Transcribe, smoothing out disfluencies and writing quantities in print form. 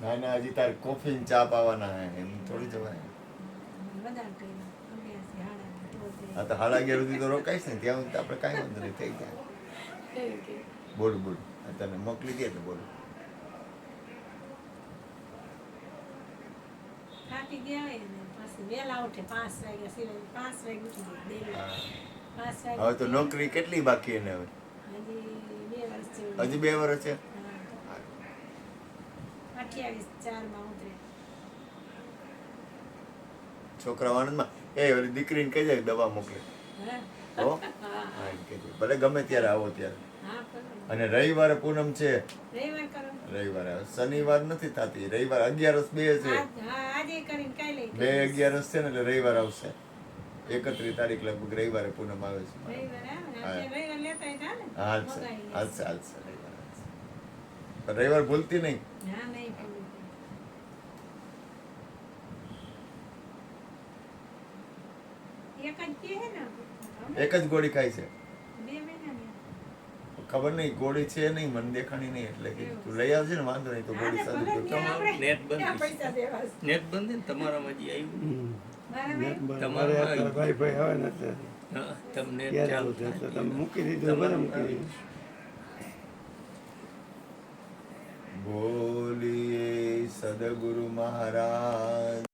ના ના, હજી તારે કોફી ને ચા પાવાના હે, એમ થોડી જવાય. હા તો 11:30 સુધી તો રોકાઈશ ને, ત્યાં સુધી આપણે કાંઈ વાંધો નહીં, થઈ જાય. બોલ બોલ, તને મોકલી દે તો બોલ. થાકી ગયા હોય ને પછી વહેલા ઉઠે 5 વાગ્યા સિવાય 5 વાગે ઉઠી જાય. 5 વાગે હવે તો નોકરી કેટલી બાકી એને હવે? હજી 2 વર્ષ જેવું. હજી 2 વર્ષ છે. 28/4 માં ઉતરે. છોકરા આનંદમાં એ ઓલી દીકરીને કહી જાય દવા મોકલે. હો હા એમ કહેજો, ભલે ગમે ત્યારે આવો ત્યારે. અને રવિવારે પૂનમ છે. રવિવારે શનિવાર નથી થતી, રવિવાર 11 2 છે. આજે કરીને કાલે 2 11 છે ને એટલે રવિવાર આવશે. 31 તારીખ લગભગ રવિવારે પૂનમ આવે છે. હાલશે હાલશે હાલશે રવિવાર હાલશે. પણ રવિવાર ભૂલતી નહીં. એક જ ગોળી ખાય છે. ખબર નહીં ગોળી છે નહીં, મને દેખાણી નહીં, એટલે કે તું લઈ આવજે ને, વાંધો નહીં તો ગોળી સાથે નેટ બંધ નેટ બંધ ને તમારામાં હજી આવ્યું તમારે વાઈફાઈ આવે ને તમને ચાલુ છે તો તમે મૂકી દીધું, બધા મૂકી દીધું. બોલીએ સદગુરુ મહારાજ